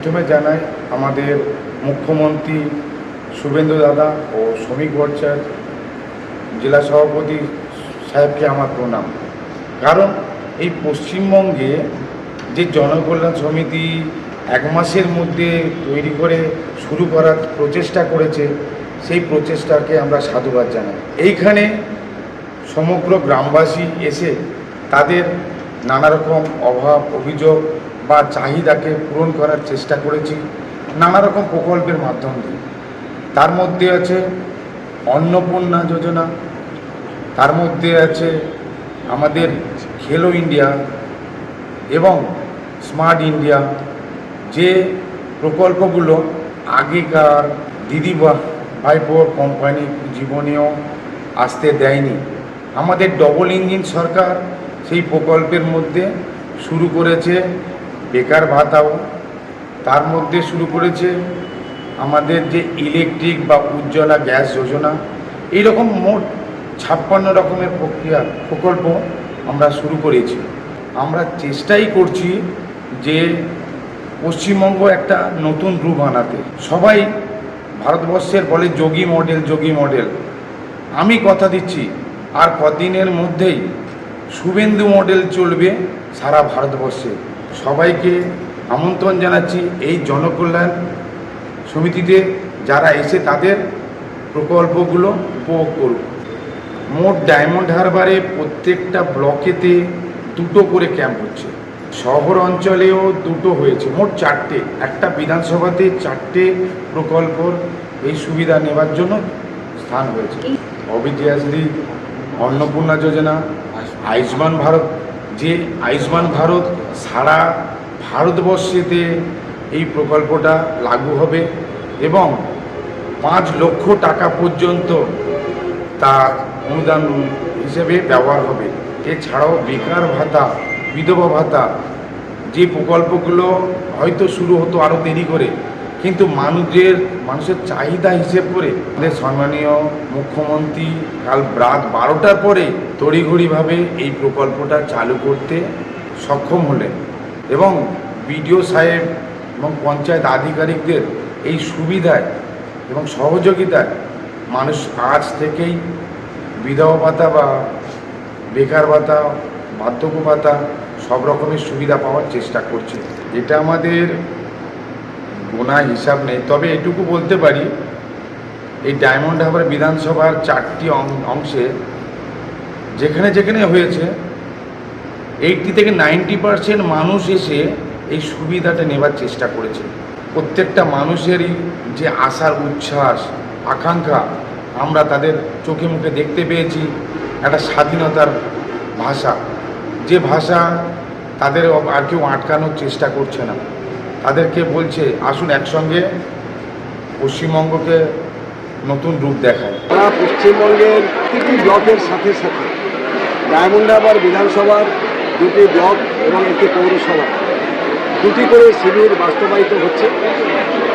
প্রথমে জানাই আমাদের মুখ্যমন্ত্রী শুভেন্দু দাদা ও শ্রমিক ভট্টাচার্য জেলা সভাপতি সাহেবকে আমার প্রণাম। কারণ এই পশ্চিমবঙ্গে যে জনকল্যাণ সমিতি এক মাসের মধ্যে তৈরি করে শুরু করার প্রচেষ্টা করেছে, সেই প্রচেষ্টাকে আমরা সাধুবাদ জানাই। এইখানে সমগ্র গ্রামবাসী এসে তাদের নানা রকম অভাব অভিযোগ বা চাহিদাকে পূরণ করার চেষ্টা করেছি নানা রকম প্রকল্পের মাধ্যম দিয়ে। তার মধ্যে আছে অন্নপূর্ণা যোজনা, তার মধ্যে আছে আমাদের খেলো ইন্ডিয়া এবং স্মার্ট ইন্ডিয়া, যে প্রকল্পগুলো আগেকার দিদি ভাইপোর কোম্পানি জীবনেও আসতে দেয়নি। আমাদের ডবল ইঞ্জিন সরকার সেই প্রকল্পের মধ্যে শুরু করেছে বেকার ভাতাও, তার মধ্যে শুরু করেছে আমাদের যে ইলেকট্রিক বা উজ্জ্বলা গ্যাস যোজনা। এইরকম মোট 56 রকমের প্রকল্প আমরা শুরু করেছি। আমরা চেষ্টাই করছি যে পশ্চিমবঙ্গ একটা নতুন রূপ আনাতে। সবাই ভারতবর্ষের বলে যোগী মডেল যোগী মডেল। আমি কথা দিচ্ছি আর কদিনের মধ্যেই শুভেন্দু মডেল চলবে সারা ভারতবর্ষে। সবাইকে আমন্ত্রণ জানাচ্ছি এই জনকল্যাণ সমিতিতে যারা এসে তাদের প্রকল্পগুলো উপভোগ করুক। মোট ডায়মন্ড হারবারে প্রত্যেকটা ব্লকেতে 2টো করে ক্যাম্প হচ্ছে, শহর অঞ্চলেও 2টো হয়েছে, মোট 4টে। একটা বিধানসভাতে 4টে প্রকল্পর এই সুবিধা নেওয়ার জন্য স্থান হয়েছে। অবভিয়াসলি অন্নপূর্ণা যোজনা, আয়ুষ্মান ভারত, যে আয়ুষ্মান ভারত সারা ভারতবর্ষেতে এই প্রকল্পটা লাগু হবে এবং 5 লক্ষ টাকা পর্যন্ত তা অনুদান হিসেবে ব্যবহার হবে। এছাড়াও বেকার ভাতা, বিধবা ভাতা, যে প্রকল্পগুলো হয়তো শুরু হতো আরও দেরি করে, কিন্তু মানুষের চাহিদা হিসেব করে আমাদের সম্মানীয় মুখ্যমন্ত্রী কাল রাত 12টার পরে তড়িঘড়িভাবে এই প্রকল্পটা চালু করতে সক্ষম হলেন এবং বিডিও সাহেব এবং পঞ্চায়েত আধিকারিকদের এই সুবিধায় এবং সহযোগিতায় মানুষ আজ থেকেই বিধবা ভাতা বা বেকার ভাতা, বার্ধক্য ভাতা সব রকমের সুবিধা পাওয়ার চেষ্টা করছে। এটা আমাদের গোনা হিসাব নেই, তবে এটুকু বলতে পারি এই ডায়মন্ড হারবার বিধানসভার 4টি অংশে যেখানে যেখানে হয়েছে 80 থেকে 90% মানুষ এসে এই সুবিধাটা নেবার চেষ্টা করেছে। প্রত্যেকটা মানুষেরই যে আশার উচ্ছ্বাস আকাঙ্ক্ষা আমরা তাদের চোখে মুখে দেখতে পেয়েছি। একটা স্বাধীনতার ভাষা, যে ভাষা তাদের আর কেউ আটকানোর চেষ্টা করছে না। তাদেরকে বলছে আসুন একসঙ্গে পশ্চিমবঙ্গকে নতুন রূপ দেখায়। সারা পশ্চিমবঙ্গের প্রতিটি ব্লকের সাথে সাথে ডায়মন্ড হারবার বিধানসভার 2টি ব্লক এবং একটি পৌরসভা 2টি করে শিবির বাস্তবায়িত হচ্ছে।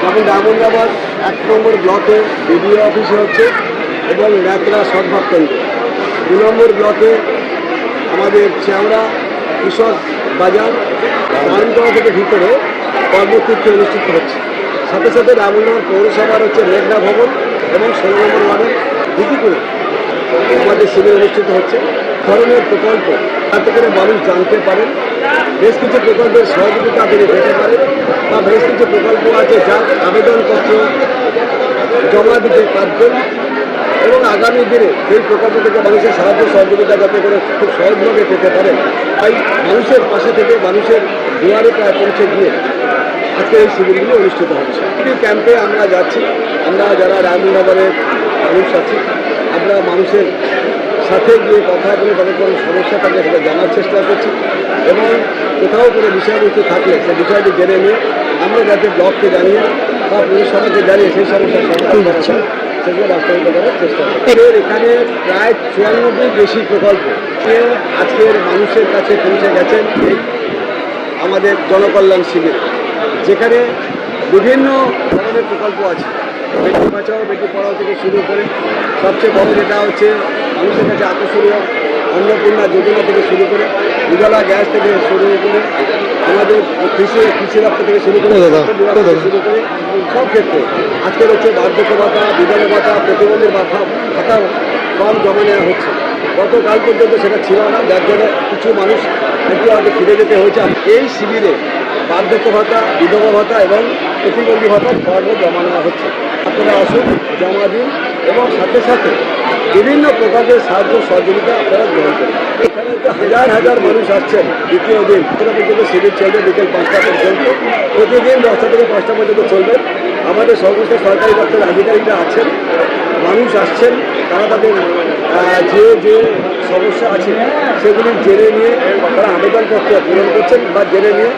যেমন ডায়মন্ড হারবার 1 নম্বর ব্লকে বিডিও অফিসে হচ্ছে এবং ন্যাকড়া সদ্ভাব কেন্দ্র। 2 নম্বর ব্লকে আমাদের চেওড়া কৃষক বাজার নয়নতলা থেকে ভিতরে কর্মসূচি অনুষ্ঠিত হচ্ছে। সাথে সাথে ডায়মন্ড হারবার পৌরসভার হচ্ছে মেঘনা ভবন এবং 16 নম্বর ওয়ার্ডের 2টি করে আমাদের শিবির অনুষ্ঠিত হচ্ছে। ধরনের প্রকল্প যাতে করে মানুষ জানতে পারেন, বেশ কিছু প্রকল্পের সহযোগিতা তিনি পেতে পারেন বা বেশ কিছু প্রকল্প আছে যার আবেদনপত্র জমা দিতে পারবেন এবং আগামী দিনে সেই প্রকল্প থেকে মানুষের সাহায্য সহযোগিতা যাতে করে খুব সহজভাবে পেতে পারেন। তাই মানুষের পাশে থেকে মানুষের দুয়ারে প্রায় পৌঁছে গিয়ে আজকে এই শিবিরগুলো অনুষ্ঠিত হচ্ছে। এই ক্যাম্পে আমরা যাচ্ছি, আমরা যারা ডায়মন্ড হারবারের মানুষ আছি আমরা মানুষের সাথে গিয়ে কথা বলে তাদের কোনো সমস্যা থাকলে সেটা জানার চেষ্টা করছি এবং কোথাও কোনো বিষয়বস্তু থাকলে সেই বিষয়টি জেনে নিয়ে আমরা যাতে ব্লককে জানিয়ে বা পৌরসভাকে জানিয়ে সেই সমস্যার সমাধান হচ্ছে সেগুলো বাস্তবায়িত করার চেষ্টা করছি। এখানে প্রায় 94 বেশি প্রকল্প আজকের মানুষের কাছে পৌঁছে গেছেন এই আমাদের জনকল্যাণ শিবির, যেখানে বিভিন্ন ধরনের প্রকল্প আছে। বেটি বাঁচাও বেটি পড়াও থেকে শুরু করে সবচেয়ে বড় যেটা হচ্ছে মানুষের কাছে আকর্ষণীয় অন্নপূর্ণা যোজনা থেকে শুরু করে উজালা গ্যাস থেকে শুরু করে আমাদের কৃষি দপ্তর থেকে শুরু করে বিভাগ থেকে শুরু করে সব ক্ষেত্রে আজকের হচ্ছে বার্ধক্য ভাতা, বিধবা ভাতা, প্রতিবন্ধীর ভাতা ফর্ম জমা নেওয়া হচ্ছে। গতকাল পর্যন্ত সেটা ছিল না, যার জন্য কিছু মানুষ একটু আগে ফিরে যেতে হয়েছে। এই শিবিরে বার্ধক্য ভাতা, বিধবা ভাতা এবং প্রতিবন্ধী ভাতার ফর্মও জমা নেওয়া হচ্ছে। আপনারা আসুন, জমা দিন এবং সাথে সাথে বিভিন্ন প্রকারের সাহায্য সহযোগিতা আপনারা গ্রহণ করুন। এখানে তো হাজার হাজার মানুষ আসছেন। দ্বিতীয় দিন পর্যন্ত শিবির চলবে বিকেল 5টা পর্যন্ত। প্রতিদিন 10টা থেকে 5টা পর্যন্ত চলবে। আমাদের সমস্ত সরকারি দপ্তরের আধিকারিকরা আছেন, মানুষ আসছেন, তারা তাদের যে সমস্যা আছে সেগুলি জেনে নিয়ে তারা আবেদনপত্র পূরণ করছেন বা জেনে নিয়ে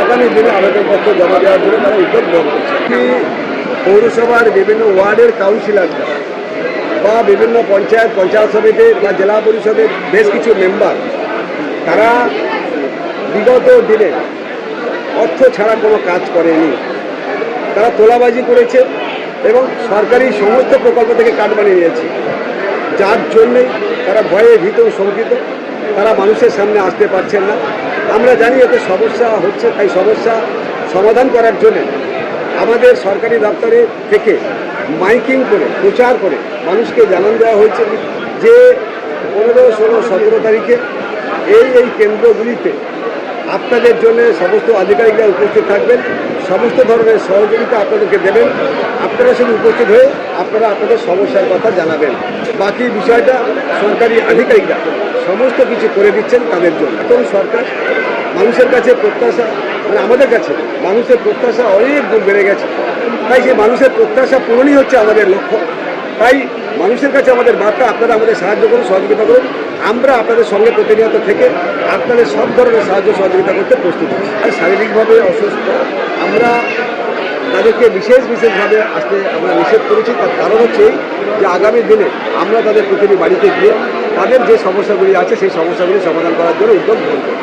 আগামী দিনে আবেদনপত্র জমা দেওয়ার জন্য তারা উদ্যোগ গ্রহণ করছেন। পৌরসভার বিভিন্ন ওয়ার্ডের কাউন্সিলররা বা বিভিন্ন পঞ্চায়েত সমিতির বা জেলা পরিষদের বেশ কিছু মেম্বার তারা বিগত দিনে অর্থ ছাড়া কোনো কাজ করেনি। তারা তোলাবাজি করেছে এবং সরকারি সমস্ত প্রকল্প থেকে কাট বানিয়ে নিয়েছে, যার জন্যেই তারা ভয়ে ভীত শঙ্কিত, তারা মানুষের সামনে আসতে পারছেন না। আমরা জানি এতে সমস্যা হচ্ছে, তাই সমস্যা সমাধান করার জন্য আমাদের সরকারি দপ্তরে থেকে মাইকিং করে প্রচার করে মানুষকে জানান দেওয়া হয়েছে যে 15, 16, 17 তারিখে এই কেন্দ্রগুলিতে আপনাদের জন্য সমস্ত আধিকারিকরা উপস্থিত থাকবেন, সমস্ত ধরনের সহযোগিতা আপনাদেরকে দেবেন। আপনারা শুধু উপস্থিত হয়ে আপনারা আপনাদের সমস্যার কথা জানাবেন। বাকি বিষয়টা সরকারি আধিকারিকরা সমস্ত কিছু করে দিচ্ছেন তাদের জন্য। এখন সরকার মানুষের কাছে প্রত্যাশা, মানে আমাদের কাছে মানুষের প্রত্যাশা অনেক গুণ বেড়ে গেছে। তাই সেই মানুষের প্রত্যাশা পূরণই হচ্ছে আমাদের লক্ষ্য। তাই মানুষের কাছে আমাদের বার্তা, আপনারা আমাদের সাহায্য করুন, সহযোগিতা করুন। আমরা আপনাদের সঙ্গে প্রতিনিয়ত থেকে আপনাদের সব ধরনের সাহায্য সহযোগিতা করতে প্রস্তুত আছি। আর শারীরিকভাবে অসুস্থ আমরা তাদেরকে বিশেষভাবে আসতে আমরা নিষেধ করেছি। তার কারণ হচ্ছে এই যে আগামী দিনে আমরা তাদের প্রতিটি বাড়িতে গিয়ে তাদের যে সমস্যাগুলি আছে সেই সমস্যাগুলি সমাধান করার জন্য উদ্যোগ গ্রহণ করব।